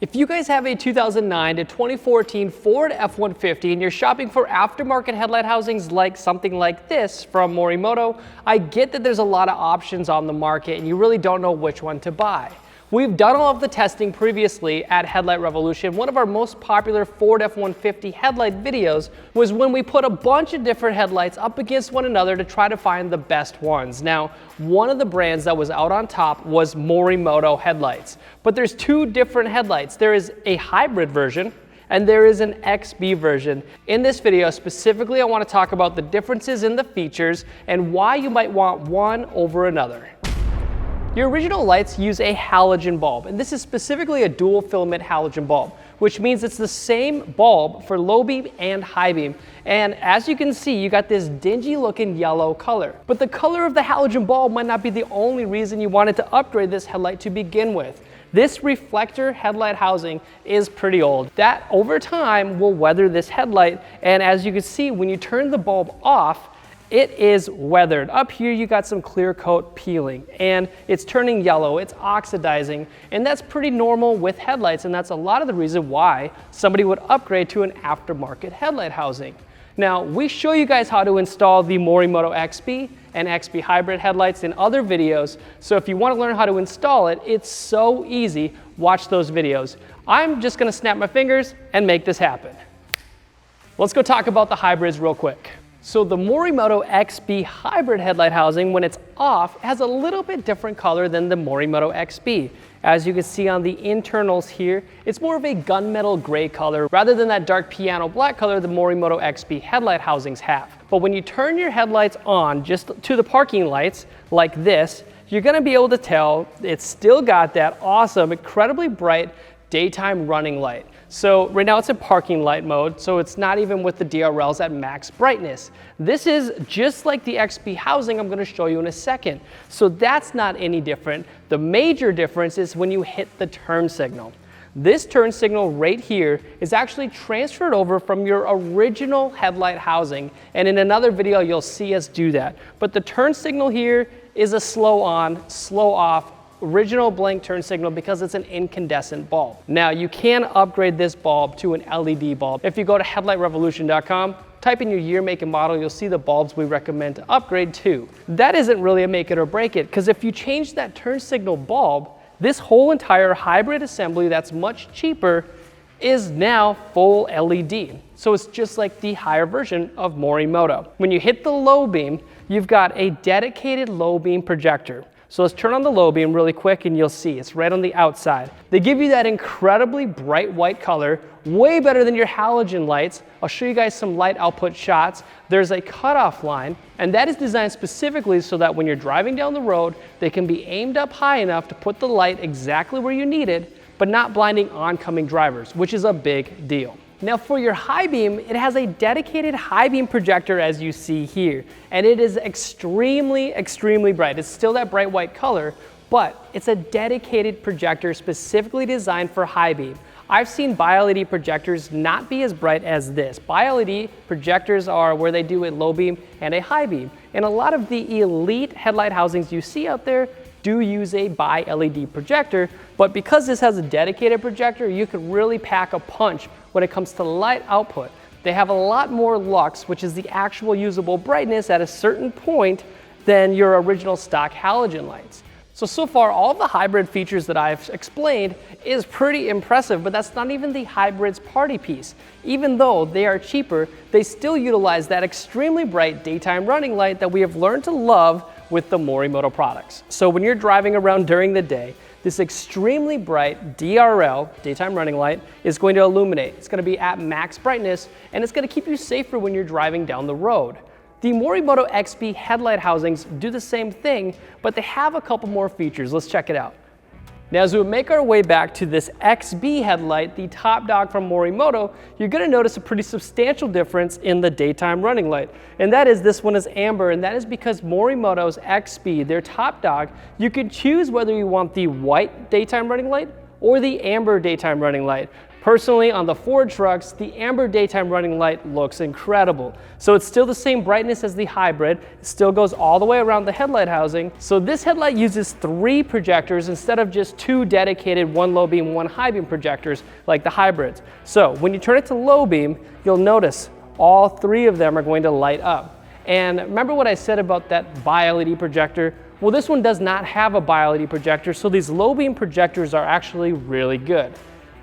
If you guys have a 2009 to 2014 Ford F-150 and you're shopping for aftermarket headlight housings like something like this from Morimoto, I get that there's a lot of options on the market and you really don't know which one to buy. We've done all of the testing previously at Headlight Revolution. One of our most popular Ford F-150 headlight videos was when we put a bunch of different headlights up against one another to try to find the best ones. Now, one of the brands that was out on top was Morimoto headlights. But there's two different headlights. There is a hybrid version and there is an XB version. In this video specifically, I want to talk about the differences in the features and why you might want one over another. Your original lights use a halogen bulb, and this is specifically a dual filament halogen bulb, which means it's the same bulb for low beam and high beam. And as you can see, you got this dingy looking yellow color. But the color of the halogen bulb might not be the only reason you wanted to upgrade this headlight to begin with. This reflector headlight housing is pretty old. That over time will weather this headlight, and as you can see, when you turn the bulb off, it is weathered. Up here you got some clear coat peeling and it's turning yellow, it's oxidizing, and that's pretty normal with headlights, and that's a lot of the reason why somebody would upgrade to an aftermarket headlight housing. Now, we show you guys how to install the Morimoto XB and XB Hybrid headlights in other videos, so if you want to learn how to install it, it's so easy. Watch those videos. I'm just gonna snap my fingers and make this happen. Let's go talk about the hybrids real quick. So the Morimoto XB Hybrid headlight housing, when it's off, has a little bit different color than the Morimoto XB. As you can see on the internals here, it's more of a gunmetal gray color rather than that dark piano black color the Morimoto XB headlight housings have. But when you turn your headlights on just to the parking lights like this, you're gonna be able to tell it's still got that awesome, incredibly bright daytime running light. So right now it's in parking light mode, so it's not even with the DRLs at max brightness. This is just like the XB housing I'm gonna show you in a second. So that's not any different. The major difference is when you hit the turn signal. This turn signal right here is actually transferred over from your original headlight housing, and in another video you'll see us do that. But the turn signal here is a slow on, slow off, original blank turn signal because it's an incandescent bulb. Now you can upgrade this bulb to an LED bulb. If you go to headlightrevolution.com, type in your year, make, and model, you'll see the bulbs we recommend to upgrade to. That isn't really a make it or break it, because if you change that turn signal bulb, this whole entire hybrid assembly that's much cheaper is now full LED. So it's just like the higher version of Morimoto. When you hit the low beam, you've got a dedicated low beam projector. So let's turn on the low beam really quick and you'll see it's right on the outside. They give you that incredibly bright white color, way better than your halogen lights. I'll show you guys some light output shots. There's a cutoff line, and that is designed specifically so that when you're driving down the road, they can be aimed up high enough to put the light exactly where you need it, but not blinding oncoming drivers, which is a big deal. Now for your high beam, it has a dedicated high beam projector as you see here, and it is extremely, extremely bright. It's still that bright white color, but it's a dedicated projector specifically designed for high beam. I've seen bi-LED projectors not be as bright as this. Bi-LED projectors are where they do a low beam and a high beam, and a lot of the elite headlight housings you see out there do use a bi-LED projector, but because this has a dedicated projector, you can really pack a punch when it comes to light output. They have a lot more lux, which is the actual usable brightness at a certain point than your original stock halogen lights. So far, all of the hybrid features that I've explained is pretty impressive, but that's not even the hybrid's party piece. Even though they are cheaper, they still utilize that extremely bright daytime running light that we have learned to love with the Morimoto products. So when you're driving around during the day, this extremely bright DRL, daytime running light, is going to illuminate. It's going to be at max brightness, and it's going to keep you safer when you're driving down the road. The Morimoto XB headlight housings do the same thing, but they have a couple more features. Let's check it out. Now, as we make our way back to this XB headlight, the top dog from Morimoto, you're going to notice a pretty substantial difference in the daytime running light. And that is, this one is amber, and that is because Morimoto's XB, their top dog, you can choose whether you want the white daytime running light or the amber daytime running light. Personally, on the Ford trucks, the amber daytime running light looks incredible. So it's still the same brightness as the hybrid, it still goes all the way around the headlight housing. So this headlight uses 3 projectors instead of just 2 dedicated 1 low beam, 1 high beam projectors like the hybrids. So when you turn it to low beam, you'll notice all 3 of them are going to light up. And remember what I said about that bi-LED projector? Well, this one does not have a bi-LED projector, so these low beam projectors are actually really good.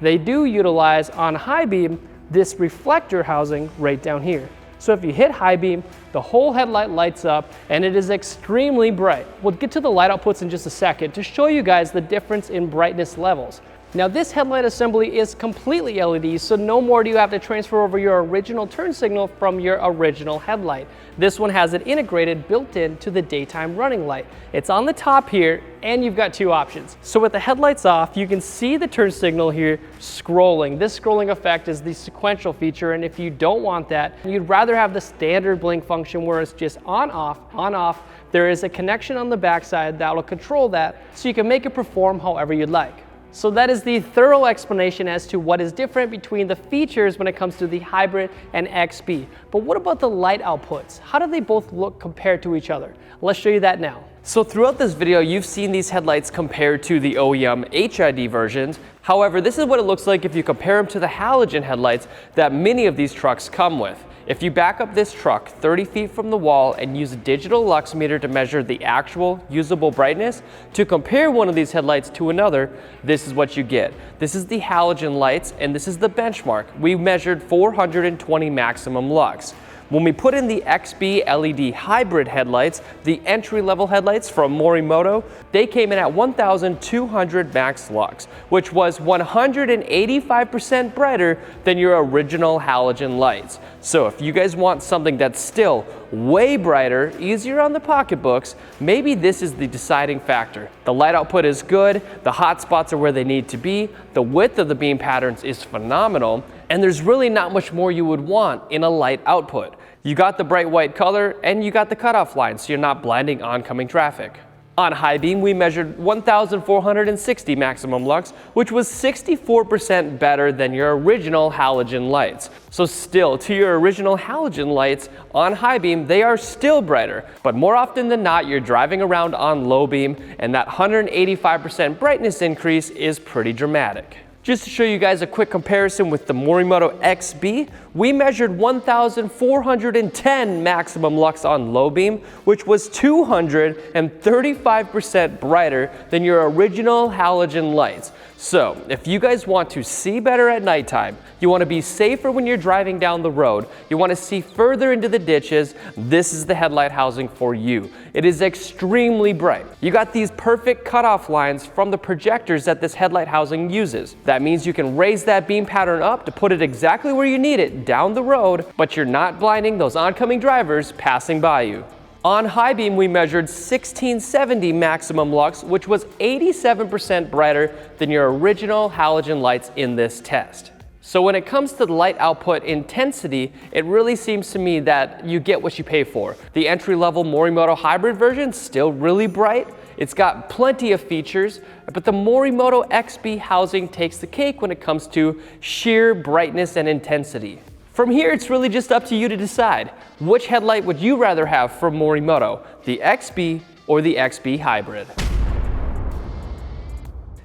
They do utilize on high beam this reflector housing right down here. So if you hit high beam, the whole headlight lights up and it is extremely bright. We'll get to the light outputs in just a second to show you guys the difference in brightness levels. Now this headlight assembly is completely LED, so no more do you have to transfer over your original turn signal from your original headlight. This one has it integrated built into the daytime running light. It's on the top here and you've got 2 options. So with the headlights off, you can see the turn signal here scrolling. This scrolling effect is the sequential feature, and if you don't want that, you'd rather have the standard blink function where it's just on off. There is a connection on the backside that will control that so you can make it perform however you'd like. So that is the thorough explanation as to what is different between the features when it comes to the hybrid and XB. But what about the light outputs? How do they both look compared to each other? Let's show you that now. So throughout this video, you've seen these headlights compared to the OEM HID versions. However, this is what it looks like if you compare them to the halogen headlights that many of these trucks come with. If you back up this truck 30 feet from the wall and use a digital lux meter to measure the actual usable brightness, to compare one of these headlights to another, this is what you get. This is the halogen lights and this is the benchmark. We measured 420 maximum lux. When we put in the XB LED hybrid headlights, the entry-level headlights from Morimoto, they came in at 1,200 max lux, which was 185% brighter than your original halogen lights. So if you guys want something that's still way brighter, easier on the pocketbooks, maybe this is the deciding factor. The light output is good, the hot spots are where they need to be, the width of the beam patterns is phenomenal, and there's really not much more you would want in a light output. You got the bright white color and you got the cutoff line so you're not blinding oncoming traffic. On high beam, we measured 1,460 maximum lux, which was 64% better than your original halogen lights. So still, to your original halogen lights on high beam, they are still brighter. But more often than not, you're driving around on low beam and that 185% brightness increase is pretty dramatic. Just to show you guys a quick comparison with the Morimoto XB, we measured 1,410 maximum lux on low beam, which was 235% brighter than your original halogen lights. So if you guys want to see better at nighttime, you want to be safer when you're driving down the road, you want to see further into the ditches, this is the headlight housing for you. It is extremely bright. You got these perfect cutoff lines from the projectors that this headlight housing uses. That means you can raise that beam pattern up to put it exactly where you need it down the road, but you're not blinding those oncoming drivers passing by you. On high beam, we measured 1,670 maximum lux, which was 87% brighter than your original halogen lights in this test. So when it comes to the light output intensity, it really seems to me that you get what you pay for. The entry-level Morimoto hybrid version is still really bright. It's got plenty of features, but the Morimoto XB housing takes the cake when it comes to sheer brightness and intensity. From here, it's really just up to you to decide. Which headlight would you rather have from Morimoto, the XB or the XB Hybrid?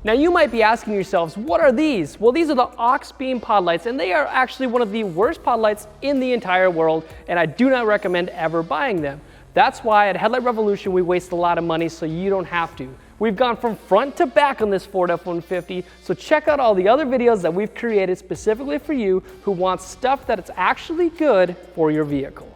Now you might be asking yourselves, what are these? Well, these are the aux beam pod lights, and they are actually one of the worst pod lights in the entire world, and I do not recommend ever buying them. That's why at Headlight Revolution we waste a lot of money so you don't have to. We've gone from front to back on this Ford F-150, so check out all the other videos that we've created specifically for you who want stuff that is actually good for your vehicle.